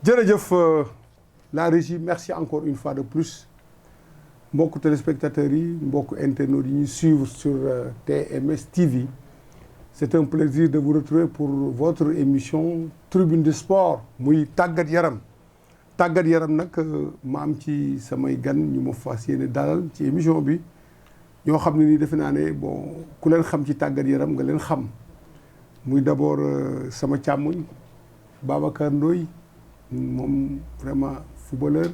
jërëjëf la régie merci encore une fois de plus mbokku téléspectateurs yi mbokku internautes yi ñuy suivre sur TMS TV c'est un plaisir de vous retrouver pour votre émission Tribune du Sport muy tàggat yaram nag ma am ci samay gan ñu ma fas yéene dalal ci émission bi ñoo xam ne nii defe naa ne bon ku leen xam ci tàggat yaram nga leen xam muy d'abord sama càmmoñ Babacar Ndoye moom vraiment footballeur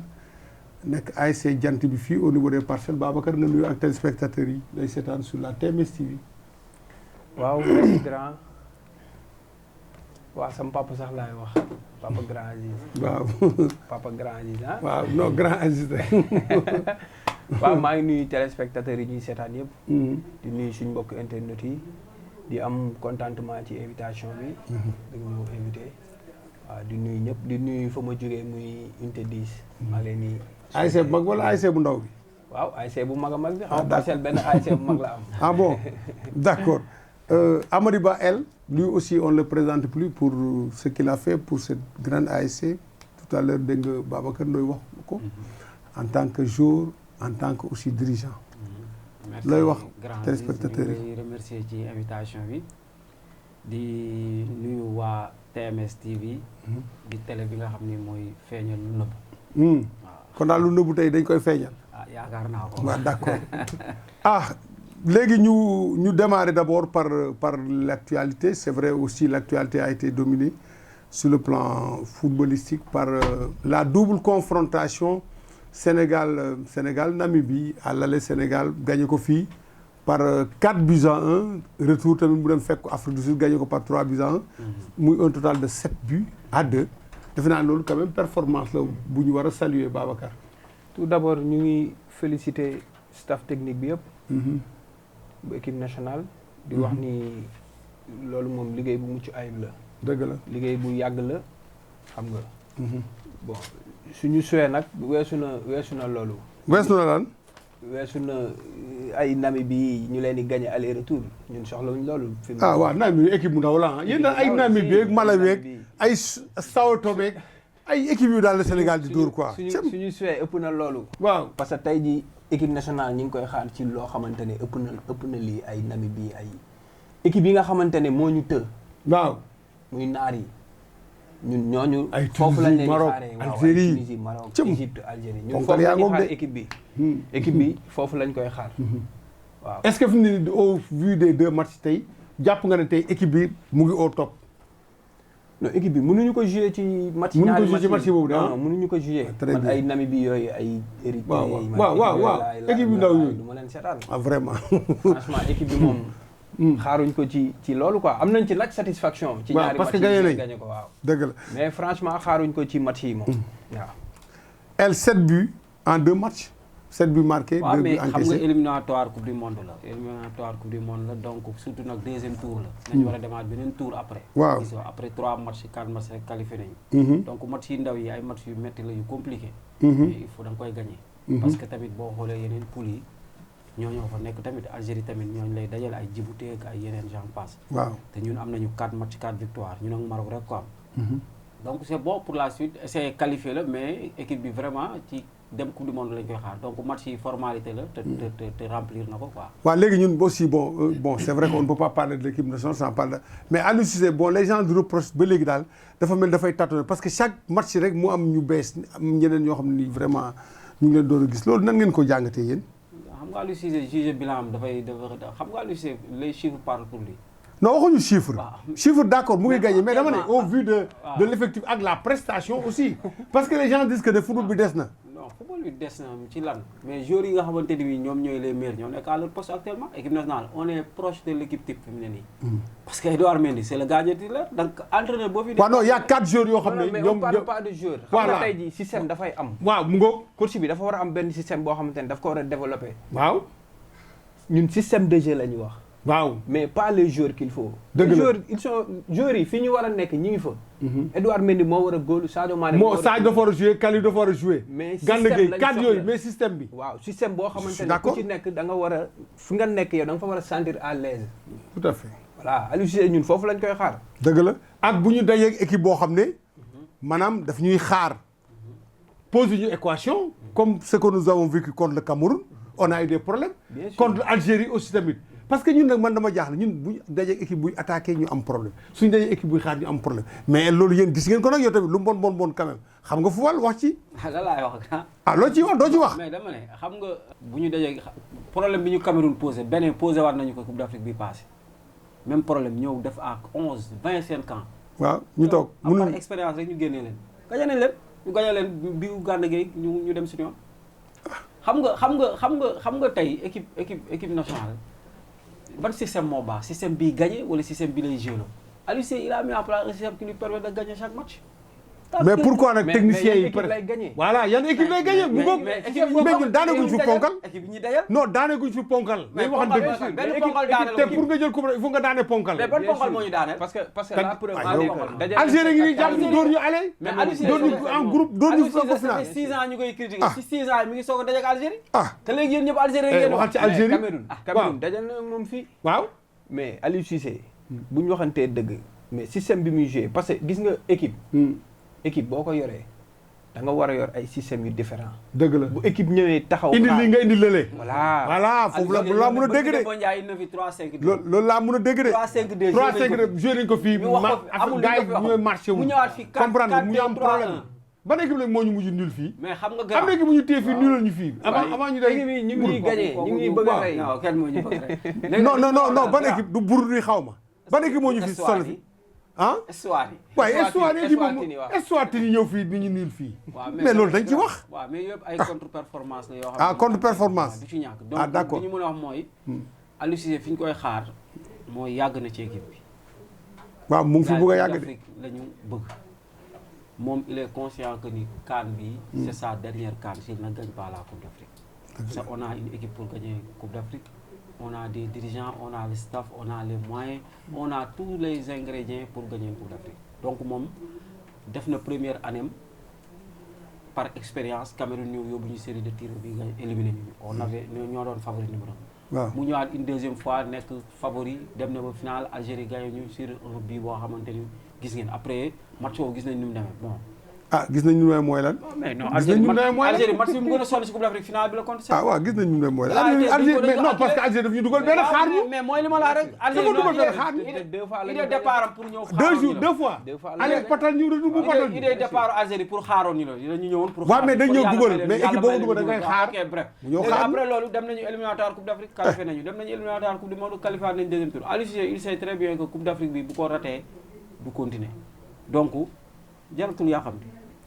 nekk ASC Jant bi fii au niveau des Parcelles Babacar nga nuyu ak téléspectateurs yi lay seetaan sur la TMS TV. waaw merci grand waaw sama papa sax laay wax papa grand Aziz. waaw papa grand Aziz ah. waaw non grand Aziz rek. waaw maa ngi nuyu téléspectateurs yi ñuy seetaan yëpp. di nuyu suñu mbokk internet yi di am contentement ci invitation bi. dañu ñëw invité. waaw di nuyu ñëpp di nuyu fa ma jógee muy unité 10. maa leen di. ASC bu mag wala ASC bu ndaw bi. waaw ASC bu mag a mag bi. xam Parcelles benn ASC bu mag la am. ah bon d'accord Amady Ba El lui aussi on le présente plus pour ce qu'il a fait pour cette grande ASC tout à l'heure dégg nga Babacar Ndoye wax ko en tant que joueur en tant que aussi dirigeant. looy wax téléspectateurs yi. remercier ci invitation bi di nuyu waa TMS TV. di télé bi nga xam ni mooy feeñal lu nëbb. kon daal lu nëbbu tey dañ koy feeñal. yaakaar naa ko. waaw d'accord léegi ñu démarrer d'abord par l'actualité c'est vrai aussi l'actualité a été dominée sur le plan footballistique par la double confrontation Sénégal-Namibie à l'aller Sénégal gagné ko fii par 4-1 retour tamit mu dem fekk Afrique du Sud gagné ko par 3-1 muy un total de 7-2 defe naa loolu quand même performance la bu ñu war a saluer Babacar. tout d'abord ñu ngi féliciter staff technique bi yëpp. bu équipe nationale. di wax ni loolu moom liggéey bu mucc ayib la. dëgg la liggéey bu yàgg la xam nga. bon suñu souhait nag weesu na loolu. weesu na lan. weesu na ay Namibie ñu leen di gagner aller retour ñun soxlawuñ loolu. waaw Namibie équipe bu ndaw la ah yéen daal ay Namibie ak Malawi ak ay Sao Tomé ay équipe yu daal le Sénégal di dóor quoi. suñu souhait ëpp na loolu. waaw parce que tey jii équipe nationale ñi ngi koy xaar ci loo xamante ne ëpp na lii ay Namibie ay équipe yi nga xamante ne moo ñu të. waaw muy naar yi ñun ñooñu. ay foofu lañ leen di Maroc xaaree waaw Algérie ay Tunisie Maroc Égypte Algérie ñun foofu yaa lañ ngoog xaar de. équipe bi. équipe bi foofu lañ koy xaar. waaw est-ce que fi mu ne nii au vu des 2 matchs tey jàpp nga ne tey équipe bi mu ngi au top. non équipe bi mënuñu ko jouer ci match. mënuñu ko ñaari jouer ci match boobu non mënuñu ko jouer. très man bien ay Namibie yooyu ay Érythrée. waaw équipe yu ndaw yooyu du ma leen seetaan. ah vraiment. franchement équipe bi moom. xaaruñ ko ci loolu quoi am nañ ci laaj satisfaction. ci ñaari parce match que yi gagné ko waaw. dëgg la mais franchement xaaruñ ko ci match yi moom. waaw. elle 7 buts en 2 matchs 7 buts marqués. waaw 2 mais buts xam nga encaissés. éliminatoire coupe du monde la donc surtout nag deuxième tour la. nañu war a demaat beneen tour après. waaw gis nga après 3 matchs 4 matchs rek qualifié nañu. donc match yi ndaw yi ay match yu métti la yu compliqué. mais il faut da nga koy gagner. parce que tamit boo xoolee yeneen poules yi ñoo fa nekk tamit Algérie tamit ñooñu lay dajale ay Djibouti ak ay yeneen j'en passe. waaw te ñun am nañu 4 matchs 4 victoires ñun ak Maroc rek ko am. donc c'est bon pour la suite c'est qualifié la mais équipe bi vraiment ci dem coupe du monde lañ koy xaar donc match yi formalité la te remplir na ko quoi. waaw léegi ñun aussi bon c'est vrai qu'on ne peut pas parler de l'équipe nationale sans parler mais Aliou Cissé bon les gens reprochent ba léegi daal dafa mel dafay tâtonner parce que chaque match rek mu am ñu bees am ñeneen ñoo xam ne nii vraiment ñu ngi leen doon a gis loolu nan ngeen ko jàngatee yéen. xam nga Aliou Cissé juge bilan am dafay xam nga Aliou Cissé les chiffres parlent pour lui. non waxuñu chiffre. waaw chiffre d'accord mu ngi gagné mais dama ne vraiment, au vu de l'effectif ak la prestation aussi parce que les gens disent que de football bi des na. non football bi des na ci lan mais joueurs yi nga xamante ni bii ñoom ñooy les meilleurs ñoo nekk à leur poste actuellement équipe nationale on est proche de l'équipe type fi mu ne nii. parce que Edouard Mendy c'est le gardien titulaire donc entraîneur boo fi. waaw non y a 4 joueurs yoo xam ne mais ñoom on parle pas de joueur. voilà xam nga tey jii système dafay am. waaw mu ngoog. coach bi dafa war a am benn système boo xamante ne daf ko war a développer. waaw. ñun système de jeu la ñu wax. waaw mais pas les joueurs qu'il faut. dëgg la les joueurs ils sont joueurs yi fi ñu war a nekk ñi ngi fa. Edouard Mendy moo war a góolu Sadio Mané. moo Sadio dafa war a jouer Kalidou dafa war a jouer. mais Gana système Gueye lañ 4 soxla. yooyu mais système bi. waaw système boo xamante ne d'accord. ku ci nekk da nga war a fi nga nekk yow da nga fa war a sentir à l'aise. tout à fait. voilà Aliou Cissé ñun foofu lañ koy xaar. dëgg la ak bu ñu dajeeg équipe boo xam ne maanaam daf ñuy xaar pose ñu équation comme ce que nous avons vécu contre le Cameroun on a eu des problèmes contre l'Algérie aussi tamit parce que ñun nag man dama jaaxle ñun buñ dajee équipe buy attaqué ñu am problème suñ dajee équipe buy xaar ñu am problème mais loolu yéen gis ngeen ko nag yow tamit lu bon quand même xam nga fu wàll wax ci la laay wax loo ciy wax doo ci wax mais dama ne xam nga bu ñu dajee problème bi ñu Cameroun posé beneen posé waat nañu ko Coupe d'Afrique bi passé même problème ñëw def ak 11 20 seen camp waaw ñu toog par expérience rek ñu génnee leen gañe nañ leen ñu gañe leen bi Gana Gueye ñu dem suñu yoon xam nga tey équipe nationale ban système moo baax système bii gagné wala système bi lay joué Aliou Cissé il a mis en place un système qui lui permet de gagner chaque match. mais pourquoi nag technicien yi lay gagné. voilà yan équipe lay gagné bu ko mais ñun daanaguñ fi ponkal équipe yi ñuy dajal non daanaguñ fi ponkal day wax dëgg benn ponkal daaneel te pour nga jël coupe il faut nga daane ponkal mais ban ponkal moo ñu daaneel parce que la preuve Algérie ngi jàpp ñu dóor ñu aller mais Aliou Cissé dóor ñu en groupe dóor ñu Aliou Cissé final 6 ans ñu koy critiquer ci 6 ans mi ngi soog a daje ak Algérie ah te léegi yéen ñëpp Algérie ngeen waxal ci Algérie Cameroun dajal na moom fii waaw mais Aliou Cissé bu ñu waxantee dëgg mais système bi muy joué parce que gis nga équipe boo ko yoree da nga war a yor ay systèmes yu différent dëgg la bu équipe ñëwee taxaw indi lii nga indi lële voilà foofu la laa mën a dégg de loolu laa mën a dégg de 3-5 de joué nañ ko fii gars yi ñooy marché wu comprendre mu ñu am problème ban équipe lañ moo ñu mujj nul fii mais xam nga am na équipe mu ñu téye fii nulal ñu fii avant ñu day ñu ngi gagné ñu ngi bëgg a rey non ban équipe du Burundi xaw ma ban équipe moo ñu fi sol fi waaye Eswatini ñëw fii ni ñu niil fii mais loolu dañ ci wax waaw mais yëpp ay contre performance la yoo xam ne contre performance du ci ñàkk donc d'accord li ñu mën a wax mooy Aliou Cissé fi ñu koy xaar mooy yàgg na ci équipe bi waaw mu ngi fi bëgg a yàgg de la ñu bëgg moom il est conscient que ni CAN bi c'est sa dernière CAN s'il ne gagne pas la Coupe d'Afrique ça on a une équipe pour gagner Coupe d'Afrique on a des dirigeants, on a le staff, on a les moyens, on a tous les ingrédients pour gagner une Coupe d'Afrique. Donc, moi, def na première année par expérience, Cameroun nous a une série de tirs éliminés. On avait nous avons favori numéro 1. Nous avons une deuxième fois nek favori, dem na final Algérie gagne ñu sur un but bo xamanteni gis ngeen après match wo gis nañ nim démé. Bon. Gis nañ ñu mooy lan. mais non Algérie match bi mu gën a sonn ci Coupe d'Afrique finale bi la contre. waaw gis nañ ñu mooy lan. Algérie mais non parce que Algérie daf ñu dugal benn xaar ñu. mais mooy li ma la rek. Algérie dugal benn xaar ñu. idée départ pour ñëw. deux fois. allez patal ñu du patal ñu. idée départ Algérie pour xaaroon ñu la ñu ñëwoon pour. waaw mais dañ ñëw dugal mais équipe boobu dugal da ngay xaar. ok bref ñëw xaar après loolu dem nañu éliminatoire Coupe d'Afrique qualifié nañu dem nañu éliminatoire Coupe du Monde qualifié nañu deuxième tour Aliou Cissé il sait très bien que Coupe d'Afrique bi bu ko raté du continuer donc jaratul yaa xam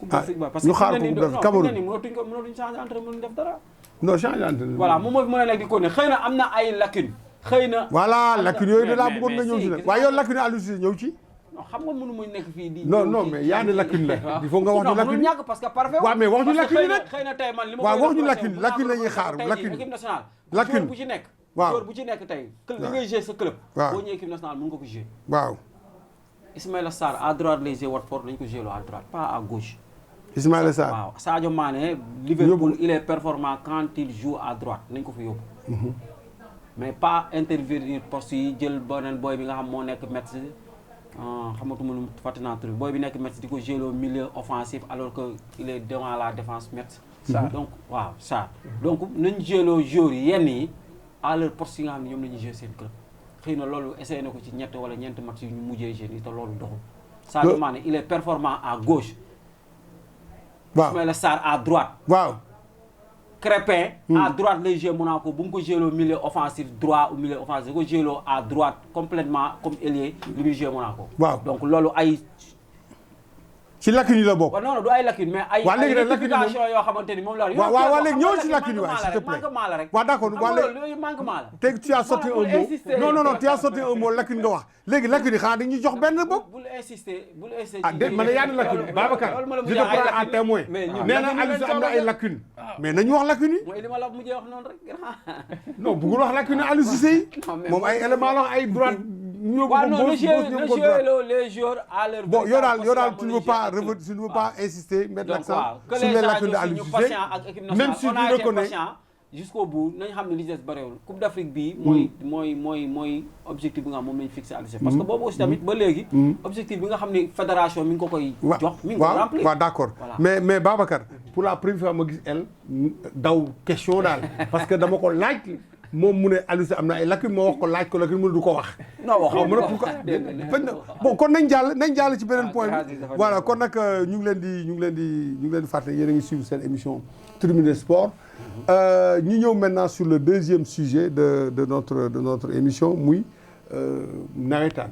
parce ñu xaar ko Cameroun mënatuñ changer entraîneur mënuñ def dara. non changer entraîneur. voilà moom moo fi mën a nekk di ko ne xëy na am na ay lacunes. xëy na voilà lacunes yooyu de laa bëggoon na ñëw ci nag waaye yow lacune Aliou Cissé ñëw ci. non xam nga mënu muy nekk fii di. non mais yaa ne lacune la. il faut nga wax ñu lacune non ñàkk parce que parfait. waaw mais wax ñu lacune rek xëy na tey man li ma. waaw wax ñu lacune la ñuy xaar lacune. équipe nationale. lacune bu ci nekk. waaw joueur bu ci nekk tey. li ngay jouer sa club. waaw boo ñëwee équipe nationale mën nga ko jouer. waaw. Ismaïla Sarr à droite lay jouer Watford dañu ko jouer à droite pas à gauche. Ismaïla Sarr waaw Sadio Mané Liverpool il est performant quand il joue à droite nañ ko fa yóbbu. mais pas intervenir poste yi jël beneen booy bi nga xam moo nekk Metz xamatuma nu fàtte naa tur bi booy bi nekk Metz di ko jouer au milieu offensif alors que il est devant la défense Metz. donc waaw Sarr donc nañ jouer joueurs yi yenn yi à leur poste yi nga xam ne ñoom la ñuy jouer seen club xëy na loolu essayé na ko ci ñett wala ñeenti match yu ñu mujjee jouer nii te loolu doxul. Sadio Mané il est performant à gauche. waaw Ismaïla Sarr à droite. waaw. Crépin à droite lay jouer Monaco bu mu ko jouer au milieu offensif droit ou milieu offensif da ko jouer à droite complètement comme ailier li muy jouer Monaco. waaw donc loolu ay. ci lacune yi la bokk. waaw non du ay lacune mais ay. waaw léegi nag lacune rectification yoo xamante ni moom la. waaw léegi ñëw ci lacune waay s'il te plaît. manquement la rek. waaw d'accord waaw léegi loolu manquement la. tey tu as sorti un mot non tu as sorti un mot lacune nga wax léegi lacune yi xanaa dañuy jox benn bopp. bul insister. déet ma ne yaa di lacune Babacar je te prends à témoin. nee na Aliou Cissé am na ay lacune mais nañu wax lacune yi. mooy li ma la mujjee wax noonu rek. non bëggul wax lacune Aliou Cissé yi. moom ay éléments la ay droite. waaw non les joueurs à leur. bon yow daal tu ne veux pas insister mettre l'accent sur les lacunes de Aliou Cissé même si tu reconnais jusqu'au bout nañ xam ne li des bëriwul Coupe d'Afrique bii mooy objectif bi nga xam moom lañ fixé Aliou Cissé parce que boobu aussi tamit ba léegi objectif bi nga xam ne fédération mi ngi ko koy jox mi ngi ko remplir waaw d'accord mais Babacar pour la première fois ma gis elle daw question daal parce que dama ko laaj moom mu ne Aliou Cissé am na ay lacunes ma wax ko laaj ko lacune mu ne du ko wax non mën a pourquoi bon kon nañ jàll ci beneen point bi voilà kon nag ñu ngi leen di fàttali yéen a ngi suivre seen émission Tribune des Sports ñu ñëw maintenant sur le deuxième sujet de notre émission muy nawetaan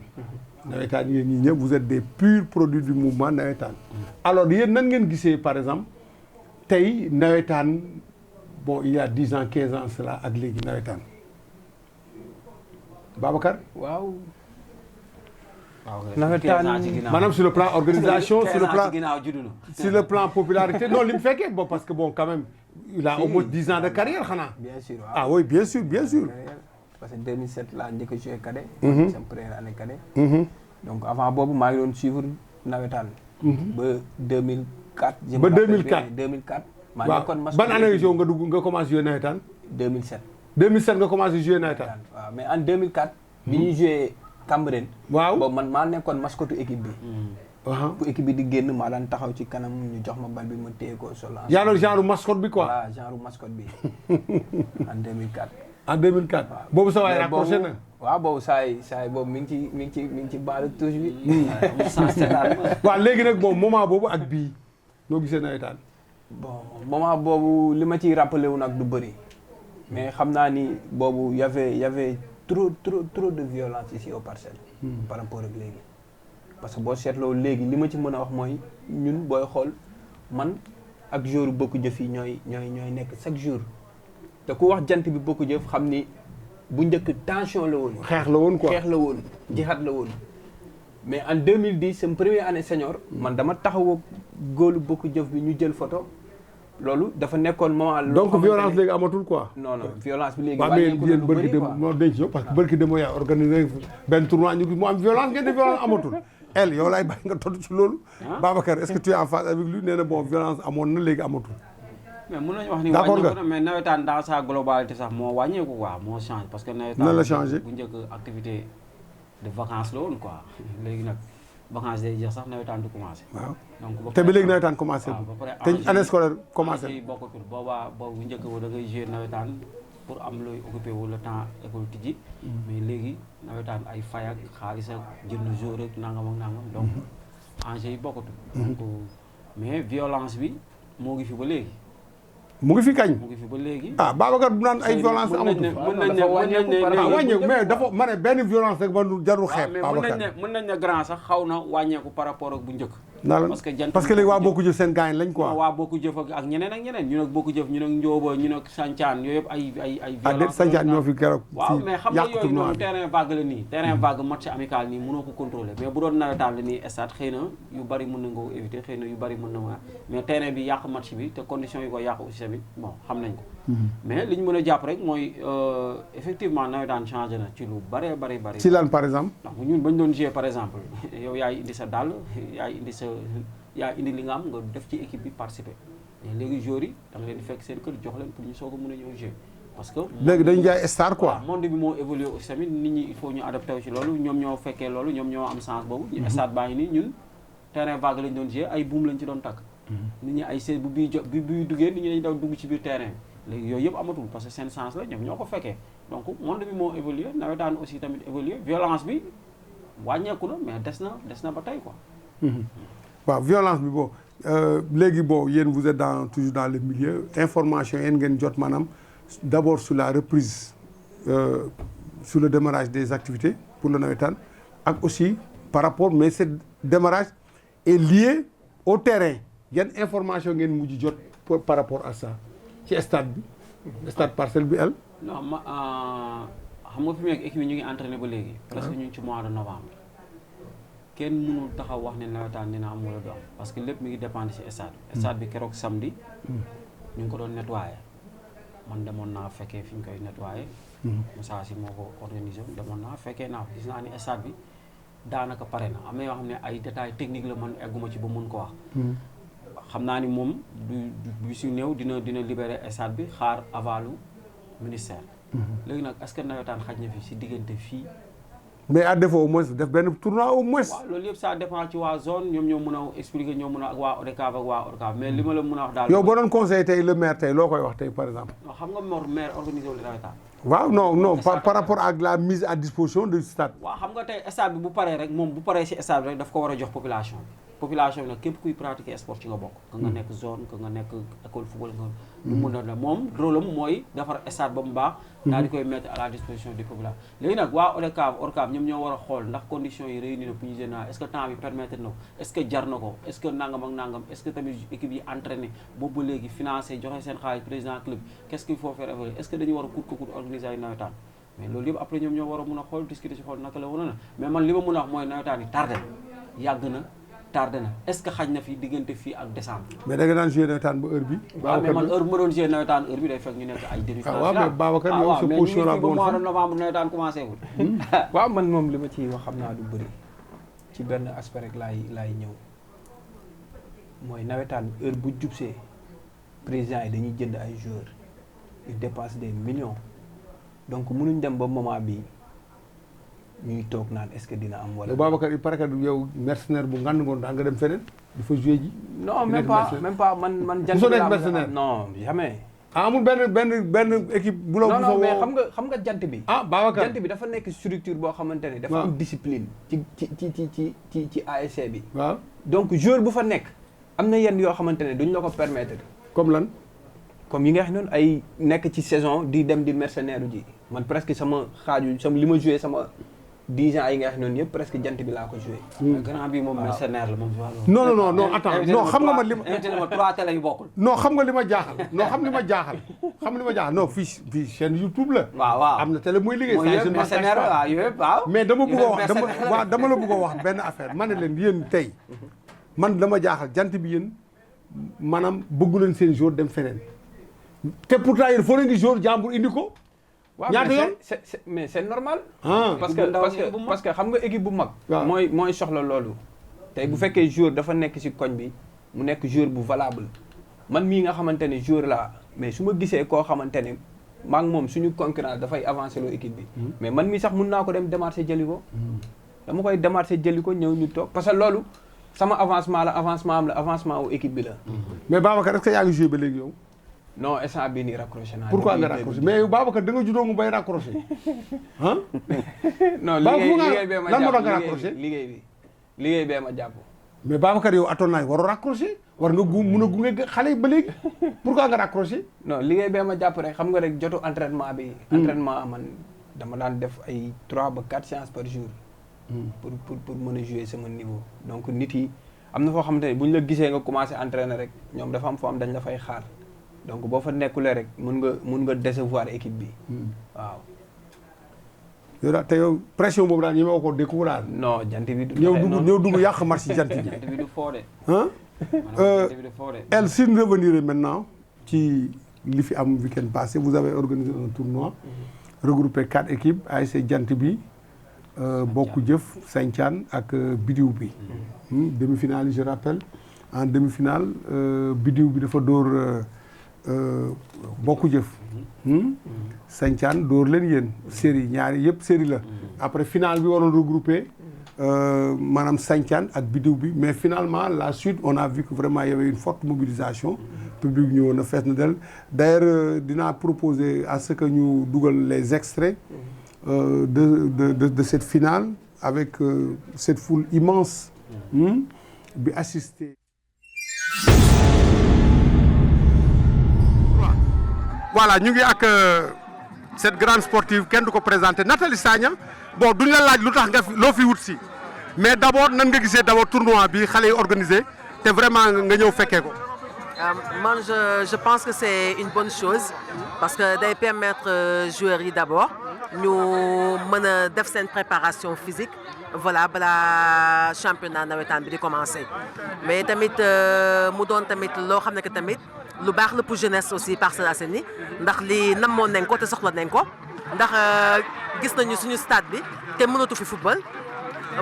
yéen ñi ñëpp vous êtes des purs produits du mouvement nawetaan alors yéen nan ngeen gisee par exemple tey nawetaan bon il y a 10 ans 15 ans cela ak léegi nawetaan Babacar waaw maanaam sur le plan organisation sur le plan popularité non li mu fekkee bon parce que bon quand même il a au moins 10 ans de carrière xanaa. bien sûr waaw ah oui bien sûr parce que 2007 laa njëkk a joué cadet. sama première année cadet. donc avant boobu maa ngi doon suivre nawetaan. ba 2004. ba 2004 2004. maa waaw nekkoon mascotte ban année yow nga commencé joué nawetaan. 2007. 2007 nga commencé joué nawetaan. waaw mais en 2004. bi ñuy joué Cambérène. waaw boobu man maa nekkoon mascotte équipe bi. bu équipe bi di génn maa daan taxaw ci kanam ñu jox ma bal bi ma téye ko sol. yaa doon genre mascotte bi quoi. voilà genre mascotte bi en 2004. en 2004. waaw boobu sa waay rapproché na. waaw boobu saa yi boobu mi ngi ci baalu touche bi. waaw léegi nag bon moment boobu ak bii noo gisee nawetaan. bon moment boobu li ma ciy rappelé wu nag du bëri mais xam naa ni boobu y avait trop de violence ici au Parcelles. par rapport ak léegi. parce que boo seetloo léegi li ma ci mën a wax mooy ñun booy xool man ak jour bokku jëf yi ñooy nekk chaque jour te ku wax jant bi bokku jëf xam ni bu njëkk tension la woon. xeex la woon quoi xeex la woon jihaad la woon. mais en 2010 sama première année senior. man dama taxawoo góolu bokku jëf bi ñu jël photo. loolu dafa nekkoon moment. donc violence léegi amatul quoi. non violence bi léegi. wàññeeku na lu bëri quoi moo denc ñëw parce que bërki dem yaa organisé benn tournoi ñu mu am violence ngeen di violence amatul. El yow laay bàyyi nga tontu ci loolu. Babacar est-ce que tu es en phase avec lui nee na bon violence amoon na léegi amatul. mais mën nañu wax ni wàññeeku na mais nawetaan dans sa globalité sax moo wàññeeku quoi moo changé parce que nawetaan nan la changé bu njëkk activité de vacances la woon quoi léegi nag vacances day jeex sax nawetaan du commencé. waaw donc te ba léegi nawetaan commencé waaw ba pare te année scolaire commencé yi bokkatul boobaa boobu bu njëkk ba da ngay jouer nawetaan pour am looy occupé wu le temps école tijji mais léegi nawetaan ay fay ak xaalis ak jënd jour ak nangam donc enjeu yi bokkatul donc mais violence bi moo ngi fi ba léegi mu ngi fi kañ. mu ngi fi ba léegi. ah Babacar bu naan ay violence amatul. mën nañ ne mais dafa ma ne benn violence rek ba jarul xeeb. Babacar mën nañ ne grand sax xaw na wàññeeku par rapport ak bu njëkk. parce que léegi waa bokku jëf seen gaañ lañ quoi. waa bokku jëf ak ñeneen ak ñeneen ñu nag bokku jëf ñu nag njóoba ñu nag sancaan yooyu yëpp ay violence sancaan ñoo fi keroog. waaw mais xam nga yooyu noonu terrain vague la nii. terrain vague match amical nii mënoo ko contrôler mais bu doon nawetaan la nii stade xëy na yu bari mën na nga ko éviter xëy na yu bari mën na ma mais terrain bi yàq match bi te conditions yi ko yàq aussi tamit bon xam nañ ko mais li ñu mën a jàpp rek mooy effectivement nawetaan changé na ci lu bari ci lan par exemple ndax ñun bañ doon jouer par exemple yow yaay indi sa dàll yaay indi li nga am nga def ci équipe bi participer mais léegi joueurs yi da nga leen di fekk seen kër jox leen pour ñu soog a mën a ñëw jouer parce que léegi dañ jaay star quoi monde bi moo évolué aussi tamit nit ñi il faut ñu adapté wu ci loolu ñoom ñoo fekkee loolu ñoom ñoo am chance boobu stade baa ngi nii ñun terrain vague lañ doon jouer ay buum lañ ci doon takk nit ñi ay seet bu bii duggee nit ñi dañ daw dugg ci biir terrain léegi yooyu yëpp amatul parce que seen chance la ñoom ñoo ko fekkee donc monde bi moo évolué nawetaan aussi tamit évolué violence bi wàññeeku na mais des na ba tey quoi waaw violence bi bon léegi bon yéen vous êtes toujours dans le milieu information yéen ngeen jot maanaam d'abord sur la reprise sur le démarrage des activités pour le nawetaan ak aussi par rapport mais ce démarrage est lié au terrain yan information ngeen mujj jot par rapport à ça ci stade bi stade Parcelles bi el non xam nga fi mu nekk équipe yi ñu ngi entraîné ba léegi presque ñu ngi ci mois de novembre kenn mënul taxaw wax ne nawetaan dina am wala du am parce que lépp mi ngi dépendre ci stade bi keroog samedi ñu ngi ko doon nettoyé man demoon naa fekkee fi ñu koy nettoyé Moussa Sy moo ko organisé demoon naa fekkee naa gis naa ni stade bi daanaka pare na am na yoo xam ne ay détails techniques la man egguma ci ba mun ko wax xam naa ni moom du si néew dina libéré stade bi xaar avalu ministère. léegi nag est-ce que nawetaan xaj na fi si diggante fii. mais à défaut au moins def benn tournoi au moins. waaw loolu yëpp ça dépend ci waa zone ñoom ñoo mën a expliquer ñoo mën a ak waa ODCAV ak waa ODCAV mais li ma la mën a wax daal. yow boo doon conseil tey le maire tey loo koy wax tey par exemple. non xam nga maire organisé wu nawetaan. waaw non par rapport ak la mise à disposition du stade. waaw xam nga tey stade bi bu paree rek moom bu paree si stade bi rek daf ko war a jox population bi population bi nag képp kuy pratiquer sport ci nga bokk. ka nga nekk zone ka nga nekk école football nga. lu mun a la moom rôle am mooy defar stade ba mu baax. daal di koy mettre à la disposition des populations. léegi nag waa ODCAV ñoom ñoo war a xool ndax conditions yi réunir na pour ñu génn est-ce que temps bi permettre na ko est-ce que jar na ko est-ce que nangam ak nangam est-ce que tamit équipe yi entraîné boobu ba léegi financé joxe seen xaalis président club qu'est-ce qu'il faut faire évoluer est-ce que dañu war a coûte que coûte organiser ay nawetaan mais loolu yëpp après ñoom ñoo war a mun a xool discuter si xool naka la war a na mais man li ma mun a wax mooy nawetaan yi tardé na est-ce que xaj na fi diggante fii ak décembre. mais da nga daan joué nawetaan ba heure bi. waaw mais man heure bu ma doon joué nawetaan heure bi day fekk ñu nekk ay demi-finale. waaw mais Babacar yow sa position la bon mois de novembre nawetaan commencé wul. waaw man moom li ma ciy wax xam naa du bëri ci benn aspect rek laay ñëw mooy nawetaan heure bu jubsee président yi dañuy jënd ay joueurs yu dépasse des millions donc mënuñ dem ba moment bi ñuy toog naan est-ce que dina am wala. Babacar il paraît que yow mercenaire bu ngand ngoon daa nga dem feneen di fa joué ji. non même pas man. jant bi nekk mercenaire non jamais. amul benn équipe. bu la non mais xam nga jant bi. Babacar jant bi dafa nekk structure boo xamante ne. dafa am discipline. ci ASC bi. waaw donc joueur bu fa nekk. am na yenn yoo xamante ne duñ la ko permettre. comme lan. comme yi nga xam noonu ay nekk ci saison di dem di mercenaire ji man presque sama li ma joué sama 10 ans yi nga xam noonu yëpp presque jant bi laa ko joué. grand bi moom mercenaire la moom. non attends non xam nga man li ma. invité na ma 3 télé yu bokkul. non xam nga li ma jaaxal. non fii chaîne YouTube la. waaw am na télé muy liggéey. mooy yëpp mercenaire waaw yëpp waaw. mais dama la bëgg a wax benn affaire ma ne leen yéen tey man dama jaaxal jant bi yéen maanaam bëggu leen seen jour dem feneen te pourtant yéen foo leen di jour jàmbur indi ko. ñaata yoon mais c'est normal. parce que xam nga équipe bu mag. mooy soxla loolu. tey bu fekkee joueur dafa nekk ci koñ bi mu nekk joueur bu valable man mii nga xamante ne joueur laa mais su ma gisee koo xamante ne maa ngi moom suñu concurrence dafay avancer loo équipe bi. mais man mii sax mun naa ko dem démarcher jëli ko. dama koy démarcher jëli ko ñëw ñu toog parce que loolu sama avancement la avancement wu équipe bi la. mais Babacar est-ce que yaa ngi joué ba léegi yow. non instant bii nii raccroché naa. pourquoi nga raccroché mais Babacar da nga juddoo mu bay raccroché ah. non liggéey bee ma jàpp liggéey bee ma jàpp. mais Babacar yow atoon naa waroo raccroché war nga mun a gunge xale yi ba léegi pourquoi nga raccroché. non liggéey bee ma jàpp rek xam nga rek jotu entraînement bi. entraînement man dama daan def ay 3 ba 4 séances par jour. pour mën a jouer sama niveau. donc nit yi am na foo xamante ne bu ñu la gisee nga commencé entraîner rek ñoom dafa am foo am dañ la fay xaar. donc boo fa nekkulee rek mun nga décevoir équipe bi. waaw. yow daal te yow pression boobu daal ñëwee ko découvrir. non jant bi du. ñëw dugg yàq match ci jant bi. jant bi du foo de. Elle, si nous revenir maintenant ci li fi am week-end passé vous avez organisé un tournoi. regroupé 4 équipes ASC jant bi Bokk Jëf Santhiane ak Bidiw bi. demi-finale yi je rappelle en demi-finale Bidiw bi dafa dóor. Bokk Jëf Santhiane dóor leen yéen série ñaari yëpp série la après finale bi waroon regroupé maanaam Santhiane ak Bidiw bi mais finalement la suite on a vu que vraiment il y avait une forte mobilisation public ñëwoon na fees na del d'ailleurs dinaa proposer à ce que ñu dugal les extraits de cette finale avec cette foule immense bi assisté. Voilà ñu ngi ak cette grande sportive kenn du ko présenté Nathalie Sagna bon duñ la laaj lu tax nga loo fi wut si mais d' abord nan nga gisee d' abord tournoi bi xale yi organisé te vraiment nga ñëw fekkee ko. man je pense que c' est une bonne chose parce que day permettre joueurs yi d' abord ñu mën a def seen préparation physique voilà balaa championnat nawetaan bi di commencé mais tamit mu doon tamit loo xam ne que tamit. lu baax la pour jeunesse aussi Parcelles Assainies ndax li namoon nañ ko te soxla nañ ko ndax gis nañu suñu stade bi te mënatu fi football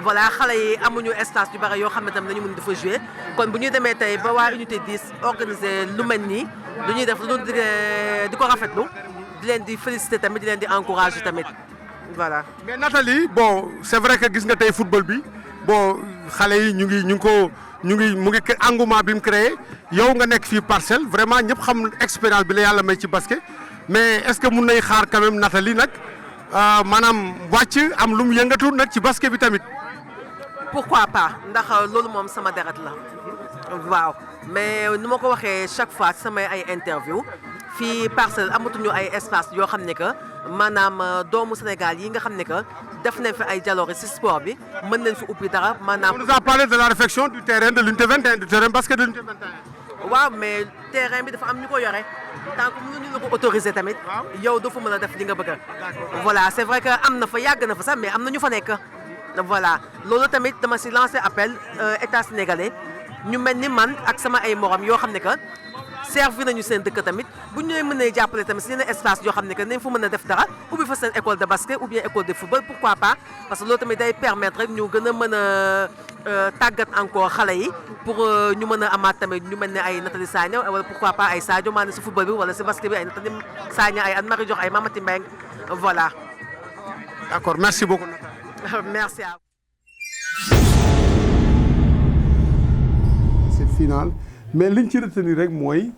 voilà xale yi amuñu espace yu bari yoo xam ne tam dañu mën di fa jouer kon bu ñuy demee tey ba waa unité 10 organiser lu mel nii lu ñuy def lu di ko rafetlu di leen di féliciter tamit di leen di encourager tamit voilà. mais Nathalie bon c'est vrai que gis nga tey football bi bon xale yi mu ngi engouement bi mu créé yow nga nekk fii Parcelles vraiment ñëpp xam expérience bi la yàlla may ci basket mais est-ce que mun nay xaar quand même Nathalie nag maanaam wàcc am lu mu yëngatu nag ci basket bi tamit. pourquoi pas ndax loolu moom sama deret la waaw mais nu ma ko waxee chaque fois samay ay interview fii Parcelles amatuñu ay espace yoo xam ne que maanaam doomu Sénégal yi nga xam ne que def nañ fi ay jaloore ci sport bi mën nañ fi ubbi dara maanaam. on nous a parlé de la réfection du terrain de l'unité 21 du terrain basket de l'unité 21. waaw mais terrain bi dafa am ñu ko yore tant que mënuñu la ko autoriser tamit. yow doo fa mën a def li nga bëgg. voilà c'est vrai que am na fa yàgg na fa sax mais am na ñu fa nekk. voilà loolu tamit dama ci lancer appel état sénégalais ñu mel ni man ak sama ay morom yoo xam ne que servi nañu seen dëkk tamit bu ñu leen mënee jàppale tamit ci yeneen espace yoo xam ne que nañ fa mën a def dara ubbi fa seen école de basket ou bien école de football pourquoi pas parce que loolu tamit day permettre rek ñu gën a mën a tàggat encore xale yi pour ñu mën a amaat tamit ñu mel ne ay Nathalie Sagna wala pourquoi pas ay Sadio Mané ci football bi wala ci basket bi ay Nathalie Sagna ay Anne Marie Diokh ay Mamati Mbengue voilà. d'accord merci beaucoup. merci à vous. C'est final mais liñ ci retenir rek mooy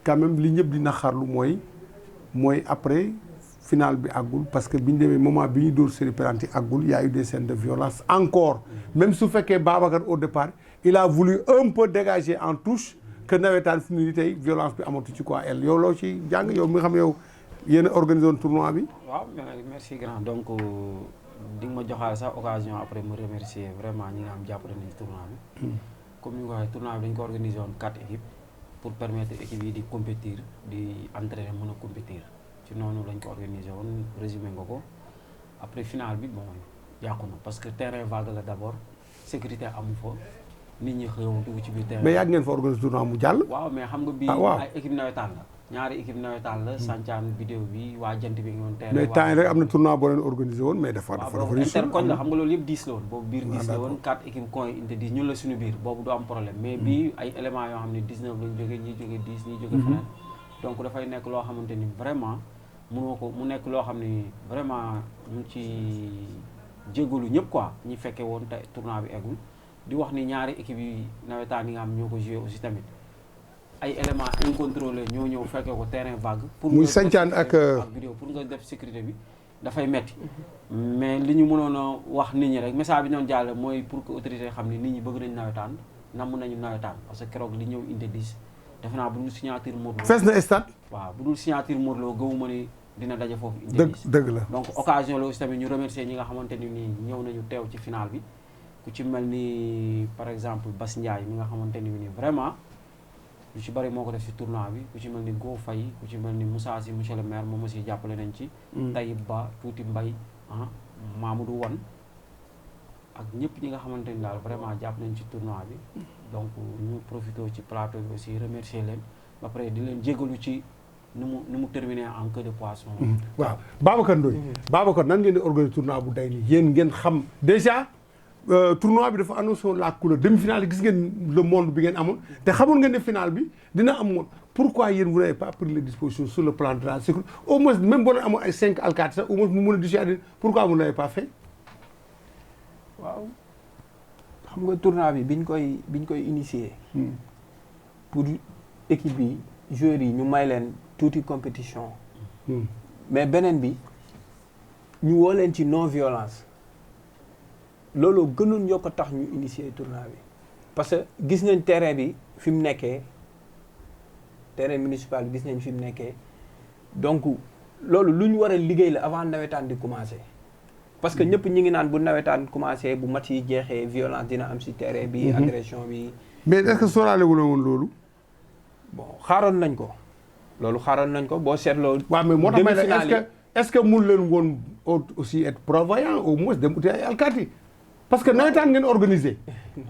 quand même li ñëpp di naqarlu mooy après final bi àggul parce que bi ñu demee moment bi ñu dóor série penalty àggul y a eu des scènes de violence encore même su fekkee Babacar au départ il a voulu un peu dégager en touche que nawetaan fi mu ne tey violence bi amatu ci quoi elle yow loo ci jàng yow mi nga xam yow yéen a organisé woon tournoi bi. waaw merci grand donc. di nga ma joxaale sax occasion après me remercier vraiment ñi nga xam jàppale nañu tournoi bi comme ni nga ko waxee tournoi bi dañ ko organisé woon 4 équipes pour permettre équipes yi di compétir di entraîner mën a compétir ci noonu lañ ko organisé woon résumé nga ko après final bi bon yàqu na parce que terrain vague la d'abord sécurité amu fa nit ñi xëw dugg ci biir terrain. mais yàgg ngeen fa organisé tournoi mu jàll. waaw mais xam nga bii ay équipe nawetaan la. ñaari équipe nawetaan la Santhiane vidéo bi waa jant bi nga woon terrain mais temps yi rek am na tournoi boo leen organisé woon mais dafa intercoñ la xam nga loolu yëpp 10 la woon boobu biir 10 la woon 4 équipes coin inte 10 ñun la suñu biir boobu du am problème mais bii ay éléments yoo xam ne 19 lañ jógee ñi jógee 10 ñi jógee feneen donc dafay nekk loo xamante ni vraiment mënoo ko mu nekk loo xam ni vraiment ñu ci jégalu ñëpp quoi ñi fekkee woon te tournoi bi eggul di wax ni ñaari équipes yi nawetaan yi nga xam ñoo ko joué aussi tamit ay éléments incontrôlés ñoo ñëw fekkee ko terrain vague. pour muy Santhiane ak vidéo pour nga def sécurité bi dafay metti mais li ñu mënoon a wax nit ñi rek message bi ñoon jàll mooy pour que autorité xam ni nit ñi bëgg nañu nawetaan namm nañu nawetaan parce que keroog li ñëw indi 10 defe naa bu dul signature Modou Lo. fees na stade. waaw bu dul signature Modou Lo gëwuma ni dina daje foofu. indi 10 dëgg la donc occasion la aussi tamit ñu remercier ñi nga xamante ni nii ñëw nañu teew ci final bi ku ci mel ni par exemple Bass Ndiaye mi nga xamante ni nii vraiment. lu ci bari moo ko def ci tournoi bi ku ci mel ni Go Faye ku ci mel ni Moussa Sy monsieur le maire moom aussi jàppale nañ ci. Tayib Ba Tuuti Mbay Mamadou Wan ak ñëpp ñi nga xamante ni daal vraiment jàpp nañ ci tournoi bi donc ñu profité ci plateau bi aussi remercier leen ba pare di leen jégalu ci nu mu terminé en queue de poisson. waaw Babacar Ndoye. Babacar nan ngeen di organiser tournoi bu day nii yéen ngeen xam déjà. tournoi bi dafa annoncé woon la couleur demi-finale gis ngeen le monde bi ngeen amoon te xamoon ngeen ne finale bi dina am pourquoi yéen vous n'avez pas pris les dispositions sur le plan de la sécurité au moins même boo leen amoon ay 5 alkaati sax au moins mu mën a dissuader pourquoi vous n'avez pas fait. waaw xam nga tournoi bi biñ koy initier. pour équipe yi joueurs yi ñu may leen tuuti compétition. mais beneen bi ñu woo leen ci non violence. loolu gënoon yokk a tax ñu initier tournoi bi parce que gis nañ terrain bi fi mu nekkee terrain municipal bi gis nañ fi mu nekkee donc loolu lu ñu war a liggéey la avant nawetaan di commencer parce que ñëpp ñi ngi naan bu nawetaan commencer bu match yi jeexee violence dina am ci terrain bi agression bi. mais est-ce que sóoraale wu la woon loolu. bon xaaroon nañ ko loolu xaaroon nañ ko boo seetloo. waaw mais moo tax may la est-ce que mun leen woon aussi être prévoyant au moins dem uti ay alkaati parce que nawetaan ngeen organisé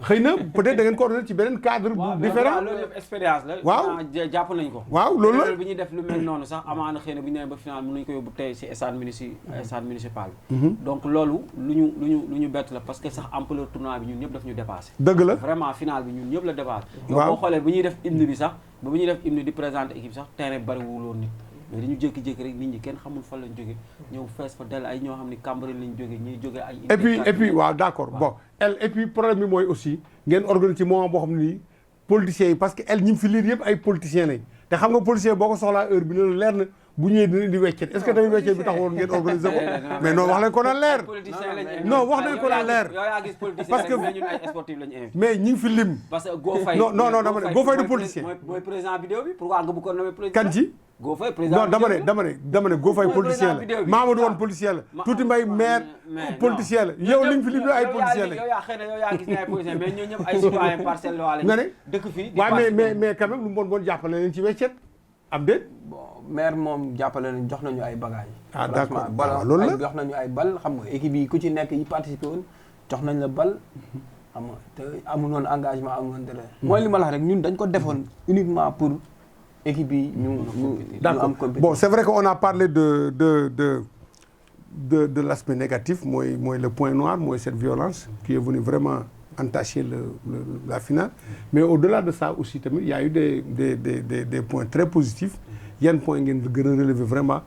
xëy na peut-être da ngeen ko organisé ci beneen cadre bu différent. loolu yëpp expérience la. waaw jàpp nañ ko. waaw loolu la bi ñuy def lu mel noonu sax amaana xëy na bu ñu demee ba final mën nañu ko yóbbu tey ci stade municipal donc loolu lu ñu bett la parce que sax ampleur tournoi bi ñun ñëpp daf ñu dépassé. dëgg la vraiment final bi ñun ñëpp la dépassé. waaw boo xoolee bu ñuy def hymne bi sax ba bu ñuy def hymne di présenter équipe sax terrain bariwul woon nit. mais dañu jékki-jékki rek nit ñi kenn xamul fan lañ jóge ñëw fees fa del ay ñoo xam ni Cambérène lañ jóge ñuy jóge ay et puis waaw d'accord bon et puis problème bi mooy aussi ngeen organiser ci moment boo xam ne nii politiciens yi parce que ñi mu fi liir yëpp ay politiciens lañ te xam nga politicien boo ko soxlaa heure bi loolu leer na bu ñëwee dina indi weccet est-ce que tamit weccet bi taxawoon ngeen organiser ko mais non wax leen ko na leer non wax nañ ko na leer parce que ñun ay sportif lañu invité mais ñi ngi fi lim parce que Go Faye non dama ne Go Faye du politicien mooy président vidéo bi pourquoi nga bëgg ko nommer président kan ci Go Faye président non dama ne Go Faye politicien la Mamadou woon politicien la Tuuti Mbaye maire politicien la yow li nga fi lim ay politicien la yow yaa xëy na yow yaa gis ne ay politicien mais ñoo ñëpp ay citoyen parcelle la nga ne dëkk fii waaw mais quand même lu mu bon jàppale leen ci weccet am déet bon maire moom jàppale nañ jox nañu ay bagages. ah d'accord loolu la jox nañu ay bal xam nga équipe yi ku ci nekk yi participé woon jox nañ la bal xam nga te amul woon engagement amul woon dara. mooy li ma la wax rek ñun dañ ko defoon uniquement pour équipe yi ñu d'accord bon c'est vrai qu'on a parlé de l'aspect négatif mooy le point noir mooy cette violence qui est venue vraiment entacher la finale mais au-delà de ça aussi tamit il y a eu des points très positifs yan points ngeen gën a relever vraiment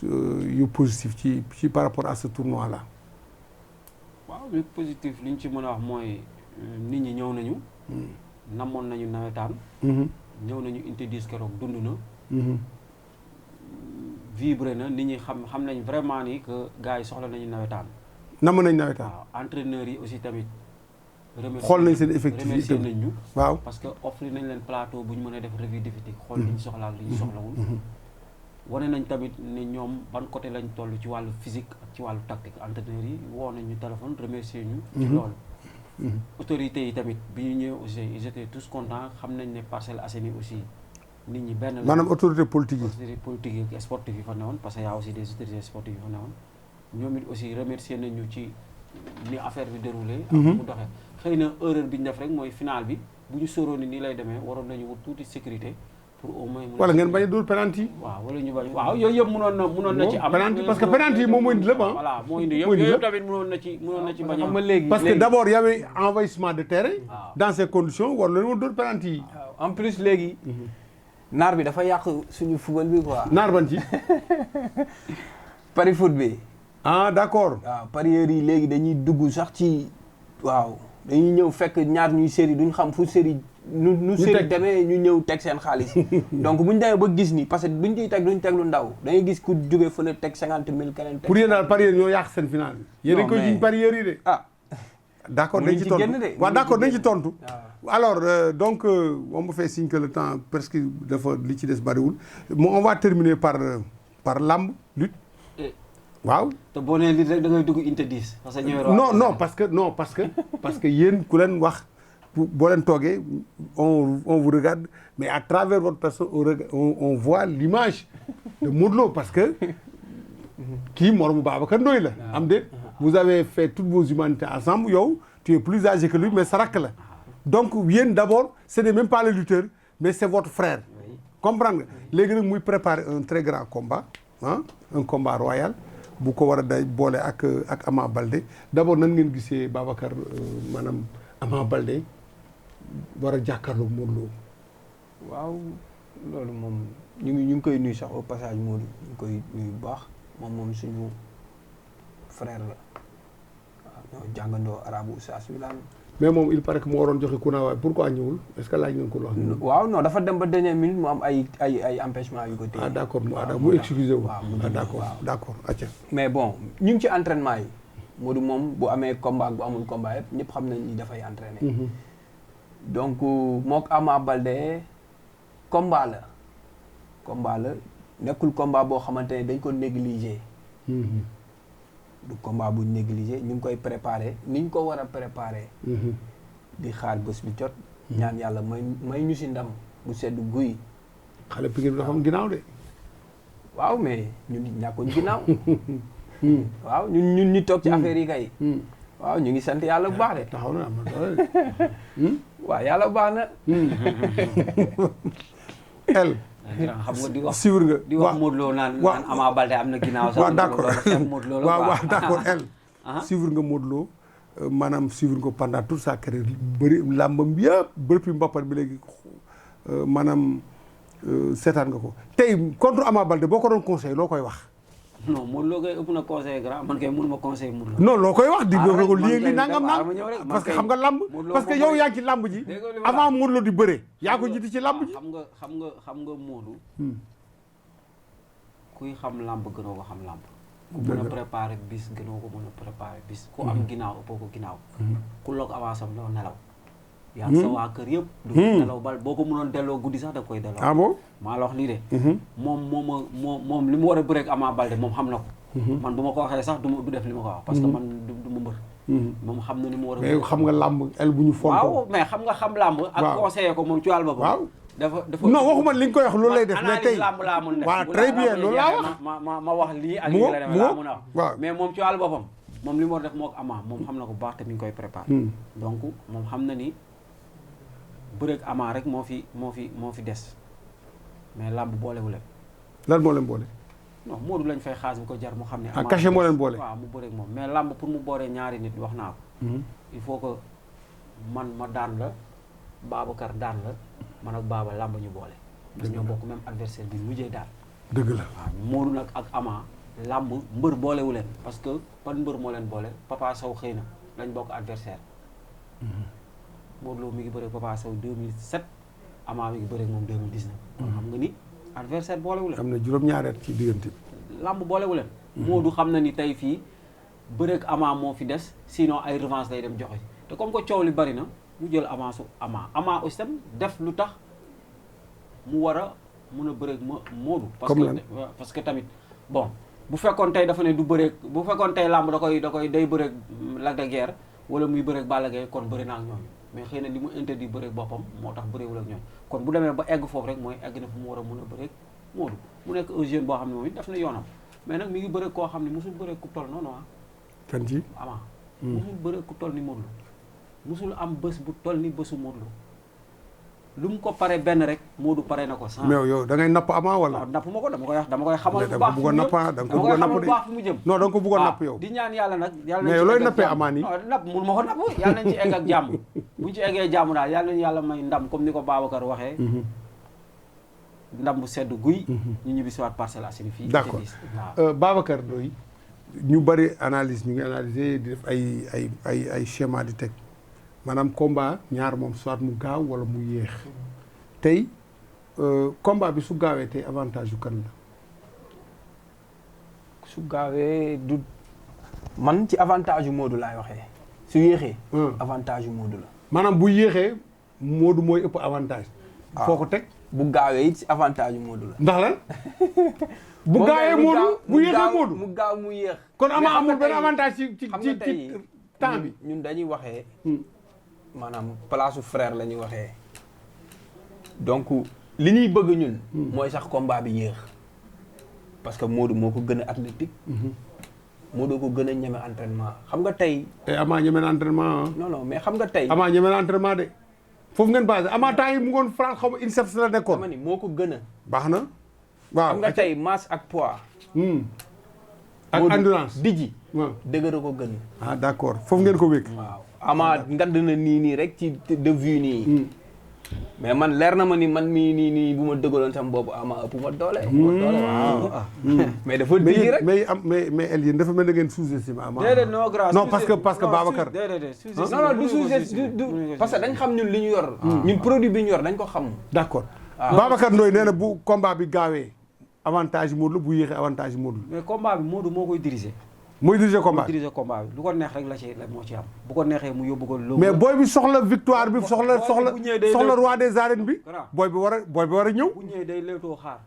yu positif ci par rapport à ce tournoi là. waaw lu positif li ñu ci mën a wax mooy nit ñi ñëw nañu. namoon nañu nawetaan. ñëw nañu unité 10 keroog dund na. vibré na nit ñi xam nañ vraiment ni que gars yi soxla nañu nawetaan. namoon nañu nawetaan. waaw entraîneurs yi aussi tamit. xool nañ seen effectif remercier nañ ñu waaw parce que offrir nañ leen plateau bu ñu mën a def revue d'effectif xool li ñu soxla ak li ñu soxlawul wane nañ tamit ne ñoom ban côté lañ toll ci wàllu physique ak ci wàllu tactique entraîneurs yi woo nañ ñu téléphone remercier ñu ci loolu autorités yi tamit bi ñu ñëwee aussi ils étaient tous contents xam nañ ne Parcelles Assainies aussi nit ñi benn la maanaam autorité politique yi autorité politique yi sportive yi fa newoon parce que y a aussi des autorités sportives yi fa newoon ñoom it aussi remercier nañ ñu ci ni affaire bi déroulé ak mu doxee xëy na erreur bi ñu def rek mooy final bi bu ñu sóoroon ni nii lay demee waroon nañu wut tuuti sécurité pour au moins wala ngeen bañ a dóor penalty waaw wala ñu bañ waaw yooyu yëpp mënoon na ci am penalty parce que penalty yi moom moo indi lépp voilà moo indi yëpp yooyu tamit mënoon na ci bañ a am léegi parce que d'abord y avait envahissement de terrain dans ces conditions war leen woon dóor penalty yi en plus léegi naar bi dafa yàq suñu football bi quoi naar ban ci pari foot bi ah d'accord waaw parieurs yi léegi dañuy dugg sax ci waaw dañuy ñëw fekk ñaar ñuy série duñ xam fu série nu série demee ñu ñëw teg seen xaalis donc buñu demee ba gis ni parce que buñ ciy teg duñ teg lu ndaw da ngay gis ku jógee fële teg 50 000 keneen teg pour yéen daal parieurs ñoo yàq seen final bi yéen dañ koy jiñ parieurs yi de d'accord dañ ci tontu waaw d'accord dañ ci tontu alors donc on me fait signe que le temps presque dafa li ci des bariwul on va terminer par lamb lutte waaw te boo nee lii rek da ngay dugg unité 10 parce que non parce que yéen ku leen wax boo leen toogee on vous regarde mais à travers votre personne on voit l'image de Modou Lo parce que kii moromu Babacar Ndoye la am déet vous avez fait toutes vos humanités ensemble yow tu es plus âgé que lui mais sa rakk la donc yéen d'abord ce n'est même pas le lutteur mais c'est votre frère comprendre nga léegi nag muy préparer un très grand combat un combat royal bu ko war a day boole ak Ama Baldé d'abord nan ngeen gisee Babacar maanaam Ama Baldé war a jàkkaarloog Modou Lo waaw loolu moom ñu ngi koy nuyu sax au passage Modou ñu ngi koy nuyu bu baax moom suñu frère la waaw ñoo jàngandoo arabu saas bi laan mais moom il paraît que mu waroon joxe kuna waaye pourquoi ñëwul est-ce que laaj ngeen ko wax waaw non dafa dem ba dernière minute mu am ay empêchement yu ko téye d'accord mu excusé wu d'accord acca mais bon ñu ngi ci entraînement yi Modou moom bu amee combat bu amul combat yëpp ñëpp xam nañ ni dafay entraîner donc mook Ama Baldé combat la nekkul combat boo xamante ne dañ ko négliger du combat bu négligé ñu ngi koy préparer ni ñu ko war a préparer di xaar bés bi jot ñaan yàlla may ñu si ndam bu sedd guy xale Pikine bi dafa am ginnaaw de waaw mais ñun ñàkkuñ ginnaaw waaw ñun ñu toog ci affaire yi kay waaw ñu ngi sant yàlla bu baax de taxaw na am na doole waaw yàlla baax na el xam nga di wax suivre nga di wax Modou Lo naan Ama Baldé am na ginnaaw sax waaw d'accord waaw d'accord el suivre nga Modou Lo maanaam suivre nga pendant toute sa carrière bëri làmbam yëpp bëri mbappat bi léegi maanaam seetaan nga ko tey contre Ama Baldé boo ko doon conseil loo koy wax. non Modou Lo koy ëpp na conseil grand man kay mënuma conseil Modou Lo. non loo koy wax di nga ko lii li nangam ma naan ñëw rek parce que xam nga lamb parce que yow yaa ngi ci lamb ji avant Modou Lo di bëre yaa ko jiitu ci lamb ji. xam nga Modou. kuy xam lamb gënoo ko xam lamb. ku mën a préparer bis gënoo ko mën a préparer bis. ku am ginnaaw ëppoo ko ginnaaw. ku loog avance am doo nelaw. yaa sa waa kër yëpp. du nelaw bal boo ko mënoon delloo guddi sax da koy delloo. ah bon maa la wax lii de. moom li mu war a bëreeg Ama Baldé moom xam na ko. man bu ma ko waxee sax du def li ma ko wax. parce que man du ma mbër. moom xam na ni mu war a. mais xam nga làmb el bu ñu fonk. waaw mais xam nga xam làmb. ak conseiller ko moom ci wàll ba. waaw dafa non waxuma li nga koy wax loolu lay def. mais tey làmb laa mën def. waaw très bien loolu laa wax. ma wax lii ak lii la demee laa mën a wax. waaw mais moom ci wàll boppam moom li mu war a def moo ak Ama moom xam na ko bu baax te mi ngi koy préparé. donc moom xam na ni bëreeg Ama rek moo fi des mais làmb boolewu leen. lan moo leen boole. non Modou lañ fay xaas bu ko jar mu xam ne. ah cachet moo leen boole. waaw mu bëreeg moom mais làmb pour mu booree ñaari nit wax naa ko. il faut que man ma daan la Babacar daan la man ak Baba làmb ñu boole. parce que ñoo bokk même adversaire bi mujjee daal. dëgg la waaw Modou nag ak Ama làmb mbër boolewu leen parce que ban mbër moo leen boole Papa Sow xëy na lañ bokk adversaire. Modou Lo mi ngi bëreeg Papa Sow 2007 Ama mi ngi bëreeg moom 2019. kon xam nga ni adversaire boolewu leen. am na juróom-ñaari at ci diggante bi. làmb boolewu leen. Modou xam na ni tey fii bëreeg Ama moo fi des sinon ay revanche lay dem joxe te comme que coow li bari na mu jël avance su Ama aussi tam def lu tax mu war a mun a bëreeg Modou. parce que tamit bon bu fekkoon tey dafa ne du bëreeg bu fekkoon tey làmb day bëreeg Lac de Guiers wala muy bëreeg Balla Gaye kon bëri naa ak ñoom mais xëy na li mu interdit bëreeg boppam moo tax bëreewul ak ñoom kon bu demee ba egg foofu rek mooy egg na fu mu war a mun a bëreeg Modou mu nekk un jeune boo xam ne moom it daf na yoonam mais nag mi ngi bëreeg koo xam ne mosul bëreeg ku toll noonu kan ci Ama mosul bëreeg ku toll ni Modou Lo mosul am bés bu toll ni bésu Modou Lo lu mu ko pare benn rek Modou pare na ko sans. mais yow da ngay napp Ama wala. napp ma ko dama koy xamal bu baax. da nga ko bëgg a napp de baax fu mu jëm. non da nga ko bëgg a napp yow. di ñaan yàlla nag. yàlla mais looy nappee Ama nii. non napp mun ma ko napp yàlla nañ ci egg ak jàmm buñ ci eggee jàmm daal yàlla nañu yàlla may ndam comme ni ko Babacar waxee. ndam bu sedd guy. ñu ñibbi si waat Parcelles Assainies fii. d'accord Babacar Ndoye ñu bari analyse ñu ngi analyser di def ay schéma di teg maanaam combat ñaar moom soit mu gaaw wala mu yéex tey combat bi su gaawee tey avantage yu kan la. su gaawee du man ci avantage yu Modou laay waxee su yéexee. avantage yu Modou la. maanaam bu yéexee Modou mooy ëpp avantage. foo ko teg bu gaawee it ci avantage yu Modou la. ndax lan. bu gaawee Modou bu yéexee Modou mu gaaw mu yéex. kon Ama amul benn avantage ci temps bi. ñun dañuy waxee. maanaam place su frère la ñuy waxee. donc li ñuy bëgg ñun. mooy sax combat bi yéex. parce que Modou moo ko gën a athlétique. Modou ko gën a ñeme entraînement xam nga tey. Ama ñeme na entraînement non non mais xam nga tey. Ama ñeme na entraînement de. foofu ngeen basé Ama temps yi mu ngoon France xaw ma INSEP la nekkoon. dama ni moo ko gën a. baax na. waaw xam nga tey masse ak poids. ak endurance dijji. waaw dëgër a ko gën. ah d'accord foofu ngeen ko wékk. waaw Ama ngand na nii rek ci de vue nii. mais man leer na ma ni man nii bu ma dëggaloon sama boobu Ama ëpp ma doole. waaw mais dafa dijji rek. mais El yéen dafa mel na ngeen sous-estimé Ama. déedéet non grâce non parce que Babacar. non du sous-estimé parce que dañ xam ñun li ñu yor. ñun produit bi ñu yor dañ ko xam. d'accord Babacar Ndoye nee na bu combat bi gaawee avantage Modou bu yéexee avantage Modou. mais combat bi Modou moo koy diriger. mooy diriger combat bi lu ko neex rek la moo ci am bu ko neexee mu yóbbu ko. mais booy bi soxla victoire bi soxla roi des arènes bi. booy bi war a ñëw. bu ñëwee day léewtoo xaar.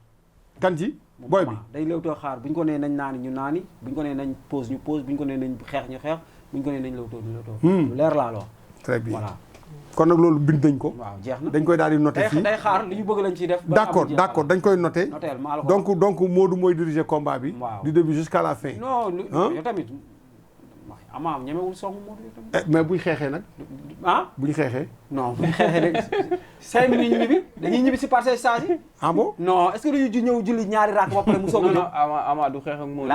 kan ci booy bi day léewtoo xaar bu ñu ko nee nañ naani ñu naani bu ñu ko nee nañ pause ñu pause bu ñu ko nee nañ xeex ñu xeex bu ñu ko nee nañ léewtoo ñu léewtoo. lu leer laa la wax. très bien voilà. kon nag loolu bind nañ ko. waaw jeex na dañ koy daal di noter fii day xaar li ñu bëgg lañ ciy def. d'accord dañ koy noter. donc Modou mooy diriger combat bi. waaw du début jusqu'à la fin. non yow tamit Ama ñemewul song Modou tamit. mais buy xeexee nag. bu ñu xeexee. non bu ñu xeexee rek 5 minutes ñu ñibbi dañuy ñibbi si Parcelles Assainies. ah bon non est-ce que dañuy ñëw julli ñaari raak ba pare mu soog a ñëw. Ama du xeex ak Modou.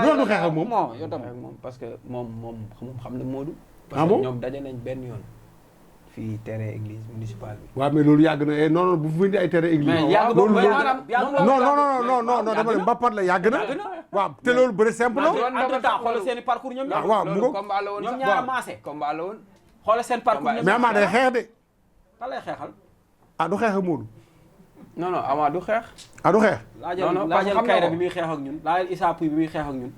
non du xeex ak moom. yow tamit parce que moom xam na Modou. ah bon parce que ñoom daje nañ benn yoon. fii terrain église municipale bi. waaw mais loolu yàgg na non non bu fi indi ay terrain église. mais yàgg boobu non dama ne mbapat la yàgg na. waaw te loolu bëri simple la. en temps xoolal seen i parcours ñoom ñaar. waaw mu ngo combat la woon ñoom ñaar maase. combat la woon. xoolal seen parcours ñoom mais Ama day xeex de. kan lay xeexal. ah du xeex ak Modou. non Ama du xeex. ah du xeex. laajal Kayra bi muy xeex ak ñun laajal Issa Pouye bi muy xeex ak ñun.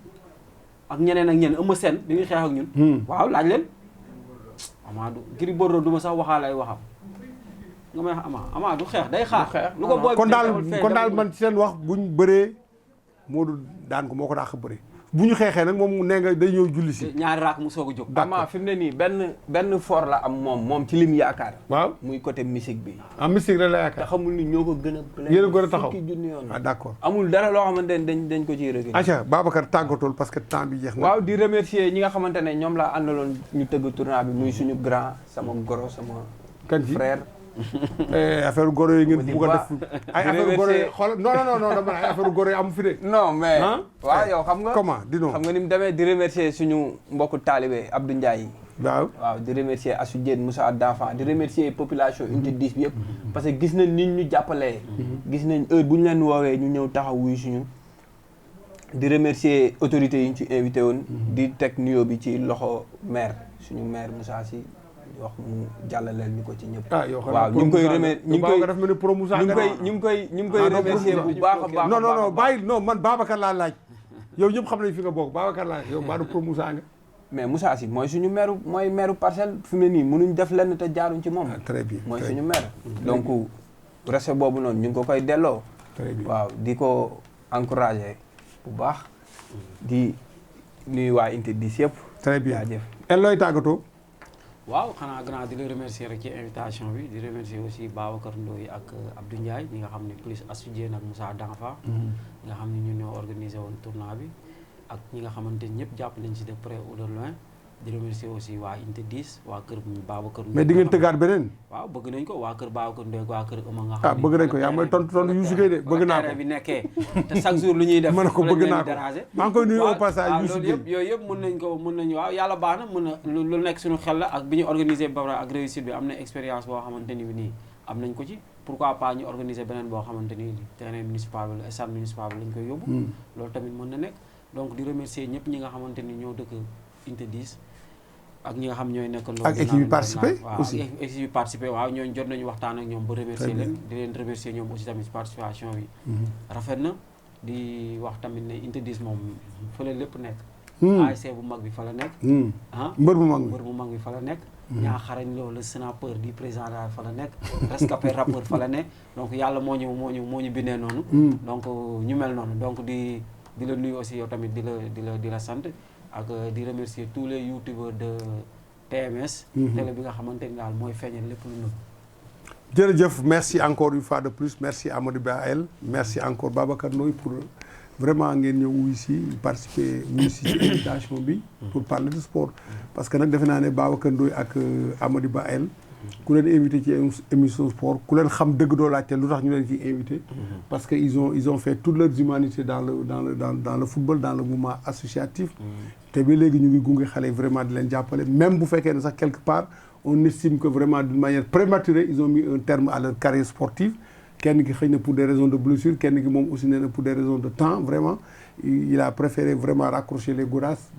ak ñeneen Eumeu Sène bi muy xeex ak ñun. waaw laaj leen. Ama du Gris Bordeaux du ma sax waxaale ay waxam. nga may Ama du xeex day xaar. lu ko booy kon daal man ci seen wax buñ bëree Modou daan ko moo ko dàq bëree. bu ñu xeexee nag moom nee nga day ñëw julli si. ñaari raak mu soog a jóg. Ama fi mu ne nii benn fort la am moom ci lim yaakaar. waaw muy côté musique bi. ah musique la yaakaar. te xamul ni ñoo ko gën a. yéen a gën a taxaw fukki junni yoon. ah d'accord. amul dara loo xamante ne dañ ko ciy rëgg. aca Babacar tàggatool parce que temps bi jeex na. waaw di remercier ñi nga xamante ne ñoom laa àndaloon ñu tëgg tournoi bi muy suñu grand sama goro sama. kan ci frère. affaire goro yi ngeen bugg a def ay affaire goro yi xool non dama ay affaire goro yi amu fi de. non mais waaw yow xam nga comment dis-nous xam nga ni mu demee di remercier suñu mbokku taalibe Abdou Ndiaye. waaw di remercier Assou Diène Moussa Danfan di remercier population unité 10 bi yëpp. parce que gis nañ nit ñu jàppalee. gis nañ heure bu ñu leen woowee ñu ñëw taxaw wuyu suñu. di remercier autorités yi ñu ci invité woon. di teg nuyoo bi ci loxo maire suñu maire Moussa Sy. wax mu jàllaleel ñu ko ci ñëpp. waaw ñu ngi koy remercier bu baax a baax. non bàyyi non man Babacar laa laaj yow ñëpp xam nañ fi nga bokk Babacar laa yow baa du pro Moussa nga. mais Moussa Sy mooy suñu maire mooy maire parcelle fi mu ne nii mënuñ def lenn te jaaruñ ci moom. très bien mooy suñu maire. donc respect boobu noonu ñu ngi ko koy delloo. très bien waaw di ko encourager bu baax. di nuyu waa unité 10 yëpp. très bien jaajëf. en looy tàggatoo. waaw xanaa grand di la remercier rek ci invitation bi di remercier aussi Babacar Ndoye ak Abdou Ndiaye ñi nga xam ne plus Assou Diène ak Moussa Danfa ñi nga xam ne ñun ñoo organisé woon tournoi bi ak ñi nga xamante ni ñëpp jàpp nañ si de près ou de loin di remercier aussi waa unité 10 waa kër Babacar Ndoye. mais di ngeen tëggaat beneen. waaw bëgg nañ ko waa kër Babacar Ndoye waa kër Eumeu nga xam ne bëgg nañ ko yaa mooy tontu Youssou Gueye de bëgg naa ko bi nekkee te chaque jour lu ñuy def mën ko bëgg naa ko maa ngi koy nuyu au passage Youssou Gueye yooyu yëpp mën nañ waaw yàlla baax na mën na lu nekk suñu xel la ak bi ñu organisé ba pare ak réussite bi am na expérience boo xamante ni nii am nañ ko ci pourquoi pas ñu organiser beneen boo xamante ni terrain municipal bi stade municipal bi lañ koy yóbbu loolu tamit mën na nekk donc di remercier ñëpp ñi nga xamante ni ñoo dëkk unité 10 ak ñi nga xam ñooy nekk ak équipe yi participé aussi waaw équipe yi participé waaw ñooñu jot nañu waxtaan ak ñoom ba remercier leen di leen remercier ñoom aussi tamit participation bi rafet na di wax tamit ne unité 10 moom fële lépp nekk ASC bu mag bi fa la nekk mbër bu mag bi fa la nekk ñaa xarañ loolu le sénateur du président daal fa la nekk rescapé rappeur fa la nekk donc yàlla moo ñu bindee noonu donc ñu mel noonu donc di la nuyu aussi yow tamit di la sant ak di remercier tous les youtubeurs de TMS télé bi nga xamante ni daal mooy feeñal lépp lu nëbb. jërëjëf merci encore une fois de plus merci Amadou Bael merci encore Babacar Ndoye pour vraiment ngeen ñëw wuy si participer wuy si ci invitation bi pour parler de sport parce que nag defe naa ne Babacar Ndoye ak Amadou Bael ku leen invité ci émission sport ku leen xam dëgg doo laajte lu tax ñu leen ciy invité parce que ils ont fait toute leur humanité dans le football dans le mouvement associatif te ba léegi ñu ngi gunge xale vraiment di leen jàppale même bu fekkee ne sax quelque part on estime que vraiment d'une manière prématurée ils ont mis un terme à leur carrière sportive kenn ki xëy na pour des raisons de blessure kenn ki moom aussi nee na pour des raisons de temps vraiment il a préféré vraiment raccrocher les godasses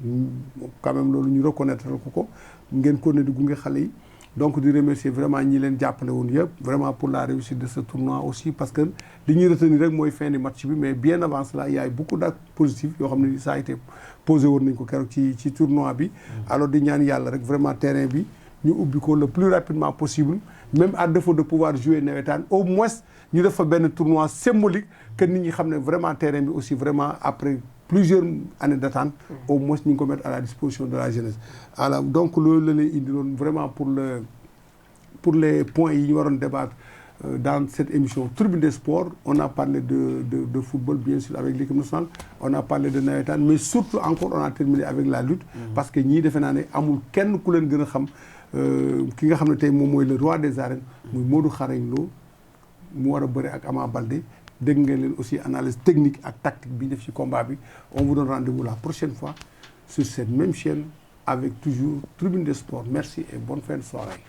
quand même loolu ñu reconnaître ko ngeen ko ne di gunge xale yi donc di remercier vraiment ñi leen jàppale woon yëpp vraiment pour la réussite de ce tournoi aussi parce que li ñuy retenir rek mooy fin du match bi mais bien avant cela il y a beaucoup d'actes positifs yoo xam ne ça a été posé woon nañ ko keroog ci tournoi bi alors di ñaan yàlla rek vraiment terrain bi ñu ubbi ko le plus rapidement possible même à défaut de pouvoir jouer nawetaan au moins ñu def fa benn tournoi symbolique que nit ñi xam ne vraiment terrain bi aussi vraiment après plusieurs années d'attente au moins ñu ngi ko mettre à la disposition de la jeunesse alors donc loolu la lay indiloon vraiment pour les points yi ñu waroon débattre dans cette émission Tribune des Sports on a parlé de football bien sûr avec l'équipe nationale on a parlé de nawetaan mais surtout encore on a terminé avec la lutte parce que ñii defe naa ne amul kenn ku leen gën a xam ki nga xam ne tey moom mooy le roi des arènes muy Modou Xarañ Lo mu war a bëri ak Ama Baldé dégg ngeen leen aussi analyse technique ak tactique bi def ci combat bi on vous donne rendez-vous la prochaine fois sur cette même chaîne avec toujours Tribune des Sports merci et bonne fin de soirée